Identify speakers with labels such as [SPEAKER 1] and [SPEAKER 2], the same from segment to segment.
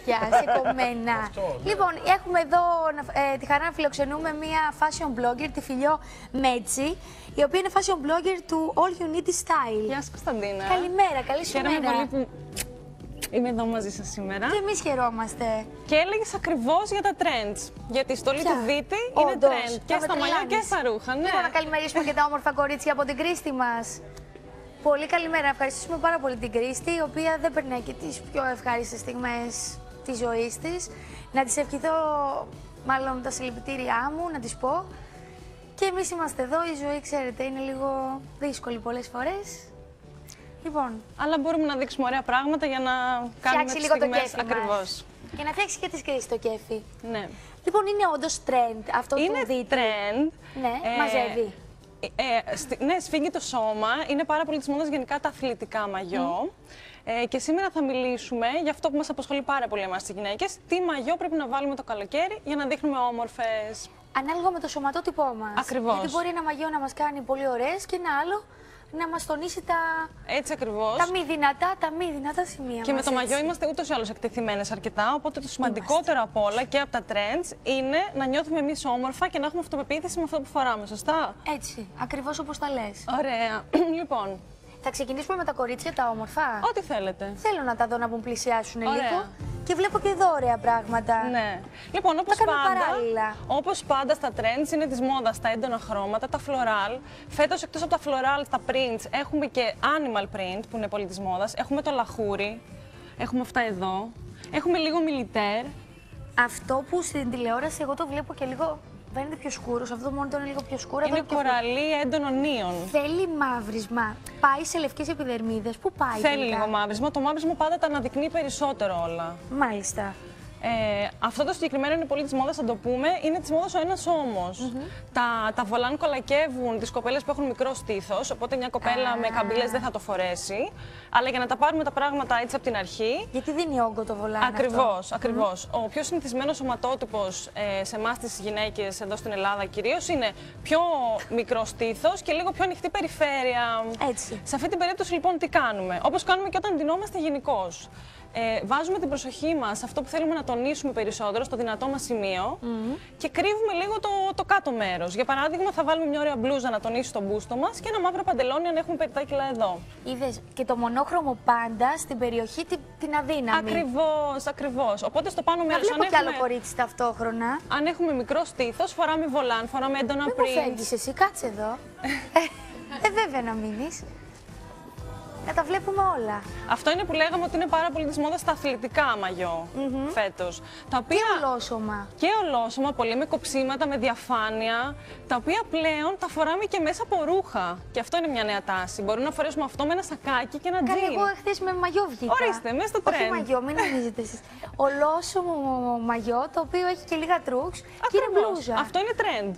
[SPEAKER 1] πια, σε κομμένα. Λοιπόν, έχουμε εδώ τη χαρά να φιλοξενούμε μία fashion blogger, τη Φιλιό Μέτσι, η οποία είναι fashion blogger του All You Need Is Style.
[SPEAKER 2] Γεια σας Κωνσταντίνα.
[SPEAKER 1] Καλημέρα, καλή σου μέρα.
[SPEAKER 2] Χαίρομαι πολύ που είμαι εδώ μαζί σας σήμερα.
[SPEAKER 1] Και εμείς χαιρόμαστε.
[SPEAKER 2] Και έλεγες ακριβώς για τα trends. Γιατί η στολή του Δίτη είναι
[SPEAKER 1] Όντως,
[SPEAKER 2] trend. Και στα μαλλιά και στα ρούχα. Ναι.
[SPEAKER 1] Λοιπόν, να καλημερίσουμε και τα όμορφα κορίτσια από την Κρίστη μας. Πολύ καλημέρα. Να ευχαριστήσουμε πάρα πολύ την Κρίστη, η οποία δεν περνάει και τις πιο ευχάριστες στιγμές της ζωής της. Να της ευχηθώ, μάλλον τα συλληπιτήριά μου, να της πω. Και εμείς είμαστε εδώ. Η ζωή, ξέρετε, είναι λίγο δύσκολη πολλές φορές. Λοιπόν.
[SPEAKER 2] Αλλά μπορούμε να δείξουμε ωραία πράγματα για να κάνουμε τις
[SPEAKER 1] λίγο
[SPEAKER 2] στιγμές.
[SPEAKER 1] το κέφι
[SPEAKER 2] Ακριβώς.
[SPEAKER 1] Και να φτιάξει και της Κρίσης το κέφι.
[SPEAKER 2] Ναι.
[SPEAKER 1] Λοιπόν, είναι όντως trend αυτό
[SPEAKER 2] Είναι
[SPEAKER 1] του Δίτη.
[SPEAKER 2] trend.
[SPEAKER 1] Ναι, μαζεύει.
[SPEAKER 2] Ναι, σφίγγει το σώμα. Είναι πάρα πολύ της μόδας γενικά τα αθλητικά μαγιό. Και σήμερα θα μιλήσουμε για αυτό που μας απασχολεί πάρα πολύ εμάς τις γυναίκες. Τι μαγιό πρέπει να βάλουμε το καλοκαίρι για να δείχνουμε όμορφες.
[SPEAKER 1] Ανάλογα με το σωματότυπό μας.
[SPEAKER 2] Ακριβώς.
[SPEAKER 1] Γιατί μπορεί ένα μαγιό να μας κάνει πολύ ωραίες και ένα άλλο να μας τονίσει
[SPEAKER 2] Έτσι ακριβώς.
[SPEAKER 1] τα μη δυνατά σημεία.
[SPEAKER 2] Και
[SPEAKER 1] μας,
[SPEAKER 2] με το μαγιό
[SPEAKER 1] έτσι.
[SPEAKER 2] είμαστε ούτως ή άλλως εκτεθειμένες αρκετά. Οπότε το σημαντικότερο από όλα και από τα trends είναι να νιώθουμε εμείς όμορφα και να έχουμε αυτοπεποίθηση με αυτό που φοράμε. Σωστά.
[SPEAKER 1] Έτσι, ακριβώς όπως τα λες.
[SPEAKER 2] Ωραία. Λοιπόν.
[SPEAKER 1] Θα ξεκινήσουμε με τα κορίτσια τα όμορφα.
[SPEAKER 2] Ό,τι θέλετε.
[SPEAKER 1] Θέλω να τα δω να μου πλησιάσουν
[SPEAKER 2] Ωραία.
[SPEAKER 1] λίγο. Και βλέπω και εδώ ωραία πράγματα.
[SPEAKER 2] Ναι. Λοιπόν,
[SPEAKER 1] παράλληλα.
[SPEAKER 2] όπως πάντα στα trends είναι της μόδας τα έντονα χρώματα, τα floral. Φέτος εκτός από τα floral, τα prints, έχουμε και animal print που είναι πολύ της μόδας. Έχουμε το λαχούρι, έχουμε αυτά εδώ. Έχουμε λίγο militaire.
[SPEAKER 1] Αυτό που στην τηλεόραση εγώ το βλέπω και λίγο φαίνεται πιο σκούρο. Αυτό μόνο το είναι λίγο πιο σκούρο.
[SPEAKER 2] Είναι κοραλί έντονο νίον.
[SPEAKER 1] Θέλει μαύρισμα. Πάει σε λευκές επιδερμίδες. Πού πάει
[SPEAKER 2] Θέλει
[SPEAKER 1] τελικά?
[SPEAKER 2] λίγο μαύρισμα. Το μαύρισμα πάντα τα αναδεικνύει περισσότερο όλα.
[SPEAKER 1] Μάλιστα.
[SPEAKER 2] Αυτό το συγκεκριμένο είναι πολύ της μόδας, θα το πούμε. Είναι της μόδας ο ένας ώμος. Τα βολάν κολακεύουν τις κοπέλες που έχουν μικρό στήθος, οπότε μια κοπέλα με καμπύλες δεν θα το φορέσει. Αλλά για να τα πάρουμε τα πράγματα έτσι από την αρχή.
[SPEAKER 1] Γιατί δίνει όγκο το βολάν.
[SPEAKER 2] Ακριβώς, ακριβώς. Ο πιο συνηθισμένος σωματότυπος σε εμάς τις γυναίκες εδώ στην Ελλάδα κυρίως είναι πιο μικρό στήθος και λίγο πιο ανοιχτή περιφέρεια.
[SPEAKER 1] Έτσι.
[SPEAKER 2] Σε αυτή την περίπτωση λοιπόν τι κάνουμε? Όπως κάνουμε και όταν ντυνόμαστε γενικώς. Βάζουμε την προσοχή μας σε αυτό που θέλουμε να τονίσουμε περισσότερο, στο δυνατό μας σημείο και κρύβουμε λίγο το κάτω μέρος. Για παράδειγμα, θα βάλουμε μια ωραία μπλούζα να τονίσει το μπούστο μας και ένα μαύρο παντελόνι αν έχουμε περιτά κιλά εδώ.
[SPEAKER 1] Είδες, και το μονόχρωμο πάντα στην περιοχή την αδύναμη.
[SPEAKER 2] Ακριβώς, ακριβώς. Οπότε στο πάνω μέρος.
[SPEAKER 1] Δεν βλέπω κι άλλο κορίτσι ταυτόχρονα.
[SPEAKER 2] Αν έχουμε μικρό στήθος, φοράμε βολάν, φοράμε έντονα
[SPEAKER 1] Δεν μου φεύγεις εσύ, κάτσε εδώ. Βέβαια να μείνεις. Να τα βλέπουμε όλα.
[SPEAKER 2] Αυτό είναι που λέγαμε ότι είναι πάρα πολύ της μόδας στα αθλητικά μαγιό φέτος. Τα οποία...
[SPEAKER 1] Και ολόσωμα.
[SPEAKER 2] Και ολόσωμα, πολύ με κοψίματα, με διαφάνεια, τα οποία πλέον τα φοράμε και μέσα από ρούχα. Και αυτό είναι μια νέα τάση. Μπορούμε να φορέσουμε αυτό με ένα σακάκι και ένα τζιν.
[SPEAKER 1] Καλή, εγώ χθες με μαγιό βγήκα.
[SPEAKER 2] Ορίστε, μέσα στο τρέντ.
[SPEAKER 1] Όχι μαγιό, μην νομίζετε εσείς. Ολόσωμο μαγιό, το οποίο έχει και λίγα τρούξ και είναι μπλούζα.
[SPEAKER 2] Αυτό είναι trend.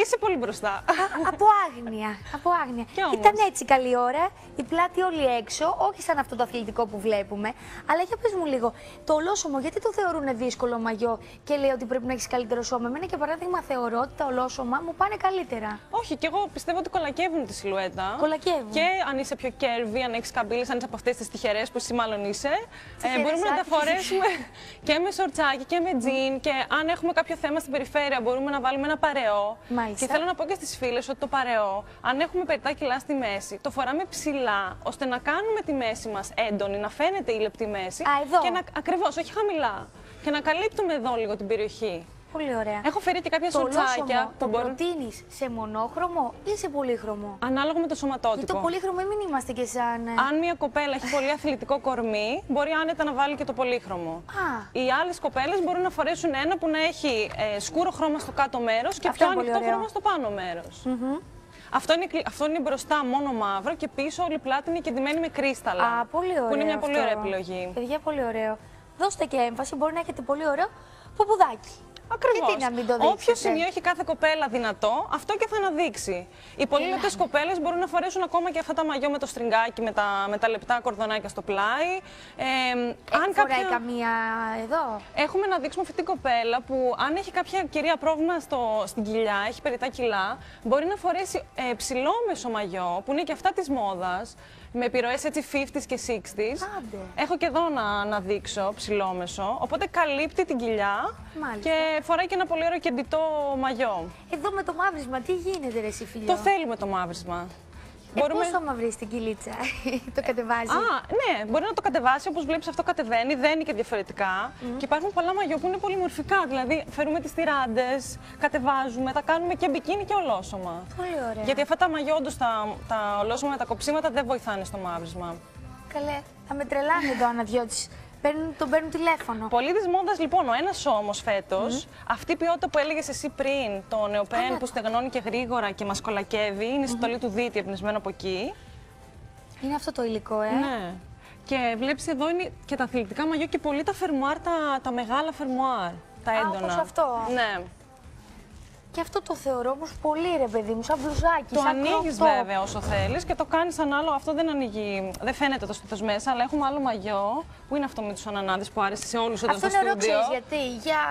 [SPEAKER 2] Είσαι πολύ μπροστά.
[SPEAKER 1] Από άγνοια. Από άγνοια.
[SPEAKER 2] Όμως.
[SPEAKER 1] Ήταν έτσι καλή ώρα, η πλάτη όλη έξω, όχι σαν αυτό το αθλητικό που βλέπουμε. Αλλά για πες μου λίγο, το ολόσωμο, γιατί το θεωρούν δύσκολο μαγιό και λέει ότι πρέπει να έχεις καλύτερο σώμα? Εμένα για παράδειγμα θεωρώ ότι τα ολόσωμα μου πάνε καλύτερα.
[SPEAKER 2] Όχι, και εγώ πιστεύω ότι κολακεύουν τη σιλουέτα.
[SPEAKER 1] Κολακεύουν.
[SPEAKER 2] Και αν είσαι πιο curvy, αν έχεις καμπύλες, αν είσαι από αυτές τις τυχερές που εσύ μάλλον είσαι, μπορούμε να τα φορέσουμε και με σορτσάκι και με τζιν. Και αν έχουμε κάποιο θέμα στην περιφέρεια, μπορούμε να βάλουμε ένα παρεό.
[SPEAKER 1] Μάλιστα.
[SPEAKER 2] Και θέλω να πω και στις φίλες ότι το παρεό, αν έχουμε περιτά κιλά στη μέση, το φοράμε ψηλά, ώστε να κάνουμε τη μέση μας έντονη, να φαίνεται η λεπτή μέση.
[SPEAKER 1] Εδώ.
[SPEAKER 2] Και ακριβώς, όχι χαμηλά. Και να καλύπτουμε εδώ λίγο την περιοχή.
[SPEAKER 1] Πολύ ωραία.
[SPEAKER 2] Έχω φέρει και κάποια σορτσάκια
[SPEAKER 1] που προτείνεις σε μονόχρωμο ή σε πολύχρωμο?
[SPEAKER 2] Ανάλογα με το σωματότυπο.
[SPEAKER 1] Γιατί το πολύχρωμο μην είμαστε και σαν.
[SPEAKER 2] Αν μια κοπέλα έχει πολύ αθλητικό κορμί, μπορεί άνετα να βάλει και το πολύχρωμο. Οι άλλες κοπέλες μπορούν να φορέσουν ένα που να έχει σκούρο χρώμα στο κάτω μέρος και πιο ανοιχτό χρώμα στο πάνω μέρος. Αυτό είναι μπροστά μόνο μαύρο και πίσω όλη η πλάτη είναι κεντυμένη με κρίσταλα.
[SPEAKER 1] Πολύ ωραίο.
[SPEAKER 2] Που είναι μια πολύ ωραία επιλογή.
[SPEAKER 1] Παιδιά, πολύ ωραίο. Δώστε και έμφαση, μπορεί να έχετε πολύ ωραίο ποπουδάκι.
[SPEAKER 2] Ακριβώς.
[SPEAKER 1] Γιατί να μην το δείξετε?
[SPEAKER 2] Όποιο σημείο έχει κάθε κοπέλα δυνατό, αυτό και θα αναδείξει. Οι πολύ λεπτές κοπέλες μπορούν να φορέσουν ακόμα και αυτά τα μαγιό με το στριγκάκι, με τα λεπτά κορδονάκια στο πλάι.
[SPEAKER 1] Αν φοράει καμία εδώ?
[SPEAKER 2] Έχουμε να δείξουμε αυτή την κοπέλα που αν έχει κάποια κυρία πρόβλημα στην κοιλιά, έχει περιτά κιλά, μπορεί να φορέσει ψηλόμεσο μαγιό, που είναι και αυτά της μόδας. με επιρροές έτσι 50s και 60s.
[SPEAKER 1] Άντε.
[SPEAKER 2] Έχω και εδώ να δείξω, ψηλόμεσο, οπότε καλύπτει την κοιλιά.
[SPEAKER 1] Μάλιστα.
[SPEAKER 2] Και φοράει και ένα πολύ ωραίο κεντητό μαγιό.
[SPEAKER 1] Εδώ με το μαύρισμα, τι γίνεται ρε εσύ φιλιό?
[SPEAKER 2] Το θέλουμε το μαύρισμα.
[SPEAKER 1] Πώς θα μαυρίσει την κοιλίτσα, το κατεβάζει?
[SPEAKER 2] Ναι, μπορεί να το κατεβάσει, όπως βλέπεις αυτό κατεβαίνει, δένει και διαφορετικά. Και υπάρχουν πολλά μαγιό που είναι πολυμορφικά, δηλαδή φέρουμε τις τυράντες, κατεβάζουμε, τα κάνουμε και μπικίνι και ολόσωμα.
[SPEAKER 1] Πολύ ωραία.
[SPEAKER 2] Γιατί αυτά τα μαγιό όντως τα ολόσωμα με τα κοψίματα δεν βοηθάνε στο μαύρισμα.
[SPEAKER 1] Καλέ, θα με τρελάνε εδώ αναδιώτης. Τον παίρνουν τηλέφωνο.
[SPEAKER 2] Πολύ της μόδας λοιπόν ο ένας ώμος φέτος, αυτή η ποιότητα που έλεγες εσύ πριν, το νεοπρέν που στεγνώνει και γρήγορα και μας κολακεύει, είναι η στολή του Δίτη, εμπνευσμένο από εκεί.
[SPEAKER 1] Είναι αυτό το υλικό,
[SPEAKER 2] Ναι. Και βλέπεις εδώ είναι και τα αθλητικά μαγιό και πολύ τα φερμουάρ, τα μεγάλα φερμουάρ, τα έντονα.
[SPEAKER 1] Όπως αυτό.
[SPEAKER 2] Ναι.
[SPEAKER 1] Και αυτό το θεωρώ όμως πολύ ρε παιδί μου, σαν μπλουζάκι,
[SPEAKER 2] Το
[SPEAKER 1] σαν
[SPEAKER 2] ανοίγεις
[SPEAKER 1] κροπτό.
[SPEAKER 2] βέβαια όσο θέλεις και το κάνεις ανάλογα. Αυτό δεν ανοίγει, δεν φαίνεται το στήθος μέσα, αλλά έχουμε άλλο μαγιό που είναι αυτό με τους ανανάδες που άρεσε σε όλους εδώ στο στούντιο.
[SPEAKER 1] Αυτό είναι ωραίο, ξέρεις γιατί, για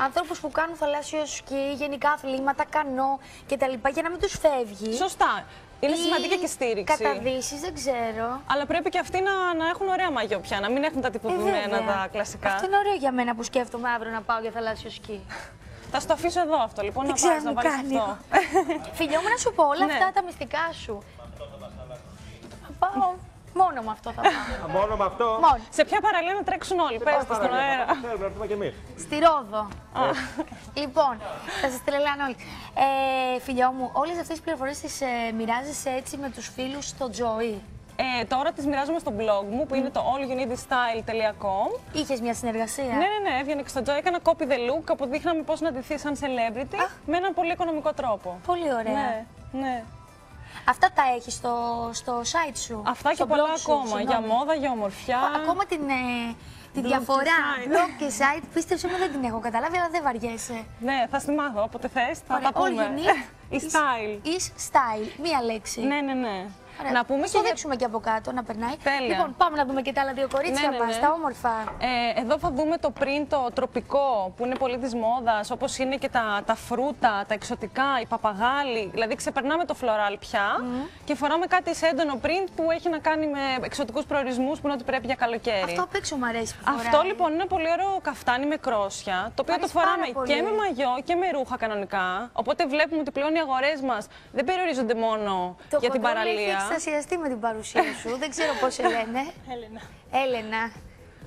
[SPEAKER 1] ανθρώπους που κάνουν θαλάσσιο σκι, γενικά αθλήματα, κανό κτλ. Για να μην τους φεύγει.
[SPEAKER 2] Σωστά. Είναι σημαντική και στήριξη.
[SPEAKER 1] Καταδύσεις, δεν ξέρω.
[SPEAKER 2] Αλλά πρέπει και αυτοί να έχουν ωραία μαγιό πια, να μην έχουν τα τυποποιημένα, τα κλασικά.
[SPEAKER 1] Αυτό είναι ωραίο για μένα που σκέφτομαι αύριο να πάω για θαλάσσιο σκι.
[SPEAKER 2] Θα στο αφήσω εδώ αυτό λοιπόν,
[SPEAKER 1] δεν
[SPEAKER 2] να πας, να βάλεις
[SPEAKER 1] κάνει.
[SPEAKER 2] αυτό.
[SPEAKER 1] Φιλιό μου, να σου πω όλα αυτά τα μυστικά σου. Θα πάω. Μόνο με αυτό θα πάω.
[SPEAKER 3] Μόνο με αυτό.
[SPEAKER 1] Μόνο.
[SPEAKER 2] Σε ποια παραλία να τρέξουν όλοι, πες το στον αέρα.
[SPEAKER 3] Θέλουμε να έρθουμε κι εμείς.
[SPEAKER 1] Στη Ρόδο. Λοιπόν, θα σας τρελάνε όλοι. Φιλιό μου, όλες αυτές τις πληροφορίες τις μοιράζεσαι έτσι με τους φίλους στο Joy?
[SPEAKER 2] Τώρα τις μοιράζομαι στο blog μου που είναι το allyouneedstyle.com.
[SPEAKER 1] Είχες μια συνεργασία?
[SPEAKER 2] Ναι, έβγαινε και στο Joy, έκανα copy the look, αποδείχναμε πώς να ντυθείς σαν celebrity με έναν πολύ οικονομικό τρόπο.
[SPEAKER 1] Πολύ ωραία.
[SPEAKER 2] Ναι.
[SPEAKER 1] Αυτά τα έχεις στο site σου?
[SPEAKER 2] Αυτά και πολλά ακόμα, για μόδα, για ομορφιά.
[SPEAKER 1] Ακόμα τη διαφορά blog και site, πίστεψε μου δεν την έχω καταλάβει, αλλά δεν βαριέσαι.
[SPEAKER 2] Ναι, θα στη μάθω, όποτε θες, θα τα πούμε.
[SPEAKER 1] Is style, μία λέξη.
[SPEAKER 2] Ναι.
[SPEAKER 1] Ωραία.
[SPEAKER 2] Να πούμε
[SPEAKER 1] το δείξουμε και από κάτω να περνάει.
[SPEAKER 2] Τέλεια.
[SPEAKER 1] Λοιπόν, πάμε να δούμε και τα άλλα δύο κορίτσια μας, τα όμορφα.
[SPEAKER 2] Εδώ θα δούμε το print, το τροπικό, που είναι πολύ της μόδας, όπως είναι και τα φρούτα, τα εξωτικά, οι παπαγάλοι. Δηλαδή ξεπερνάμε το floral πια και φοράμε κάτι σε έντονο print που έχει να κάνει με εξωτικούς προορισμούς που είναι ότι πρέπει για καλοκαίρι.
[SPEAKER 1] Αυτό απ' έξω μου αρέσει που φοράει.
[SPEAKER 2] Αυτό λοιπόν είναι πολύ ωραίο καφτάνι με κρόσια, το οποίο το φοράμε και με μαγιό και με ρούχα κανονικά. Οπότε βλέπουμε ότι πλέον οι αγορές μας δεν περιορίζονται μόνο για την παραλία.
[SPEAKER 1] Έχει εξτασιαστεί με την παρουσία σου. Δεν ξέρω πώς σε λένε. Έλενα.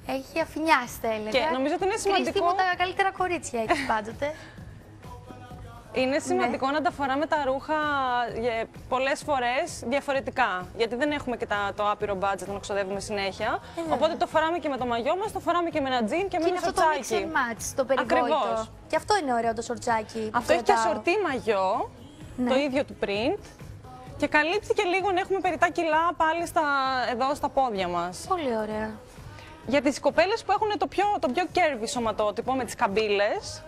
[SPEAKER 1] Έχει αφηνιάσει, θα έλεγα.
[SPEAKER 2] Και νομίζω ότι είναι σημαντικό.
[SPEAKER 1] Κρίστη μου, τα καλύτερα κορίτσια έχεις πάντοτε.
[SPEAKER 2] Είναι σημαντικό να τα φοράμε τα ρούχα πολλές φορές διαφορετικά. Γιατί δεν έχουμε και το άπειρο budget να ξοδεύουμε συνέχεια. Οπότε το φοράμε και με το μαγιό μας, το φοράμε και με ένα τζιν και με ένα σορτσάκι.
[SPEAKER 1] Και είναι αυτό το mix and match, το περιβόητο.
[SPEAKER 2] Ακριβώς.
[SPEAKER 1] Και αυτό είναι ωραίο το σορτσάκι.
[SPEAKER 2] Αυτό έχει και ασορτή μαγιό, το ίδιο του print. Και καλύπτει και λίγο να έχουμε περιτά κιλά πάλι εδώ στα πόδια μας.
[SPEAKER 1] Πολύ ωραία.
[SPEAKER 2] Για τις κοπέλες που έχουν το πιο curvy σωματότυπο με τις καμπύλες,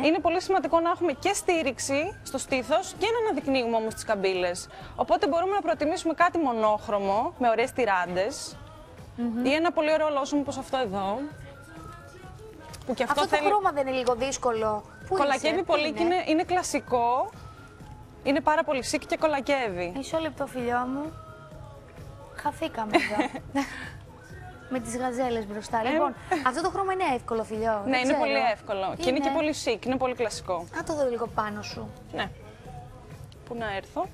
[SPEAKER 2] είναι πολύ σημαντικό να έχουμε και στήριξη στο στήθος και να αναδεικνύουμε όμως τις καμπύλες. Οπότε μπορούμε να προτιμήσουμε κάτι μονόχρωμο, με ωραίες τυράντες, ή ένα πολύ ωραίο ολόσωμο όπως αυτό εδώ. Που και αυτό
[SPEAKER 1] το χρώμα δεν είναι λίγο δύσκολο?
[SPEAKER 2] Κολακεύει πολύ και είναι κλασικό. Είναι πάρα πολύ chic και κολακεύει.
[SPEAKER 1] Μισό λεπτό, φιλιό μου. Χαθήκαμε εδώ. Με τις γαζέλες μπροστά. Λοιπόν, αυτό το χρώμα είναι εύκολο, φιλιό?
[SPEAKER 2] Ναι, είναι πολύ εύκολο. Και είναι και πολύ chic, είναι πολύ κλασικό.
[SPEAKER 1] Να το δω λίγο πάνω σου.
[SPEAKER 2] Ναι. Πού να έρθω.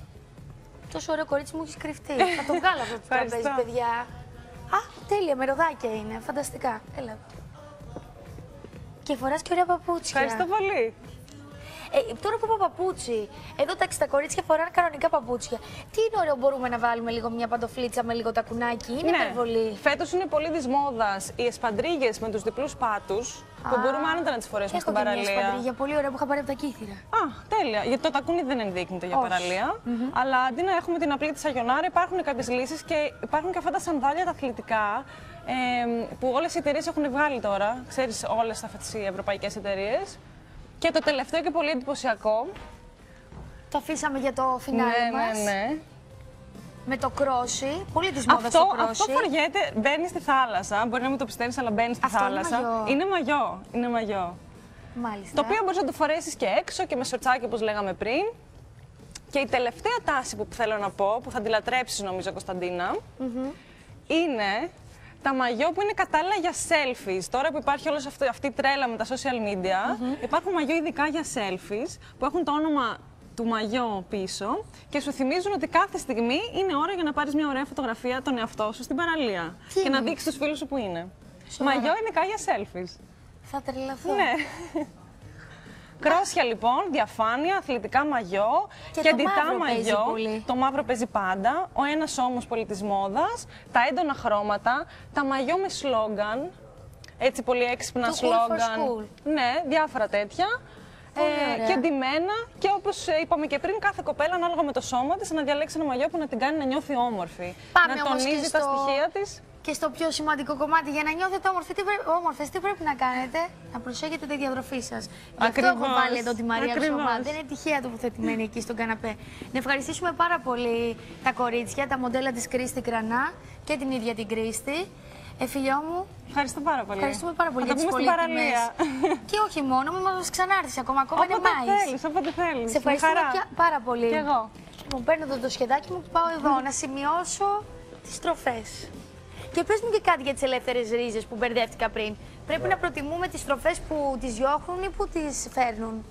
[SPEAKER 1] Τόσο ωραίο κορίτσι μου έχει κρυφτεί. Θα το βγάλω αυτό το τραπέζι, παιδιά. Α, τέλεια, με ροδάκια είναι. Φανταστικά. Έλα. Και φοράς και ωραία παπούτσια.
[SPEAKER 2] Ευχαριστώ πολύ.
[SPEAKER 1] Τώρα που είπα παπούτσι, εδώ τα κορίτσια φοράνε κανονικά παπούτσια. Τι είναι ωραίο, μπορούμε να βάλουμε λίγο μια παντοφλίτσα με λίγο τακουνάκι, είναι υπερβολή?
[SPEAKER 2] Φέτος είναι πολύ της μόδας οι εσπαντρίγες με τους διπλούς πάτους που μπορούμε άνετα να τις φορέσουμε στην παραλία.
[SPEAKER 1] Έχω μια εσπαντρίγια πολύ ωραία που είχα πάρει από τα Κύθυρα.
[SPEAKER 2] Τέλεια. Γιατί το τακούνι δεν ενδείκνυται για παραλία. Αλλά αντί να έχουμε την απλή της Αγιονάρα, υπάρχουν κάποιες λύσεις και υπάρχουν και αυτά τα σανδάλια τα αθλητικά που όλες οι εταιρείες έχουν βγάλει τώρα. Ξέρεις, όλες αυτές οι ευρωπαϊκές εταιρείες. Και το τελευταίο και πολύ εντυπωσιακό.
[SPEAKER 1] Το αφήσαμε για το φινάλι μας.
[SPEAKER 2] Ναι.
[SPEAKER 1] Με το κρόσι. Πολύ της μόδας το κρόσι.
[SPEAKER 2] Αυτό φοριέται, μπαίνει στη θάλασσα. Μπορεί να μην το πιστεύεις, αλλά μπαίνει στη θάλασσα. Είναι μαγιό. Είναι μαγιό.
[SPEAKER 1] Μάλιστα.
[SPEAKER 2] Το οποίο μπορείς να το φορέσεις και έξω και με σορτσάκι όπως λέγαμε πριν. Και η τελευταία τάση που θέλω να πω, που θα τη λατρέψεις νομίζω, Κωνσταντίνα, είναι τα μαγιό που είναι κατάλληλα για selfies. Τώρα που υπάρχει όλη αυτή η τρέλα με τα social media, υπάρχουν μαγιό ειδικά για selfies που έχουν το όνομα του μαγιό πίσω και σου θυμίζουν ότι κάθε στιγμή είναι ώρα για να πάρεις μια ωραία φωτογραφία τον εαυτό σου στην παραλία και να δείξεις τους φίλους σου που είναι. Μαγιό ειδικά για selfies.
[SPEAKER 1] Θα τρελαθώ.
[SPEAKER 2] Ναι. Κρόσια λοιπόν, διαφάνεια, αθλητικά μαγιό και αντιτά μαγιό. Το μαύρο παίζει πάντα. Ο ένας όμως πολίτης μόδας, τα έντονα χρώματα, τα μαγιό με σλόγγαν, έτσι πολύ έξυπνα σλόγγαν. Ναι, διάφορα τέτοια. Και ντυμένα και όπως είπαμε και πριν, κάθε κοπέλα ανάλογα με το σώμα της να διαλέξει ένα μαγιό που να την κάνει να νιώθει όμορφη.
[SPEAKER 1] Πάμε
[SPEAKER 2] να τονίζει τα στοιχεία της.
[SPEAKER 1] Και στο πιο σημαντικό κομμάτι, για να νιώθετε όμορφες, τι πρέπει να κάνετε? Να προσέχετε τη διατροφή σας. Γι' αυτό έχω βάλει εδώ τη Μαρία Ψωμά. Δεν είναι τυχαία τοποθετημένη εκεί στον καναπέ. Να ευχαριστήσουμε πάρα πολύ τα κορίτσια, τα μοντέλα της Κρίστη Κρανά και την ίδια την Κρίστη. Φιλιό μου,
[SPEAKER 2] ευχαριστώ πάρα πολύ.
[SPEAKER 1] Ευχαριστούμε πάρα πολύ για τις πολύτιμες. Και όχι μόνο, μην μας ξανάρθεις ακόμα είναι Μάης.
[SPEAKER 2] Όποτε θέλεις.
[SPEAKER 1] Σε ευχαριστούμε πάρα πολύ.
[SPEAKER 2] Και εγώ.
[SPEAKER 1] Λοιπόν, παίρνω το σχεδάκι μου και πάω εδώ να σημειώσω τις στροφές. Και πες μου και κάτι για τις ελεύθερες ρίζες που μπερδεύτηκα πριν. Πρέπει να προτιμούμε τις στροφές που τις διώχνουν ή που τις φέρνουν?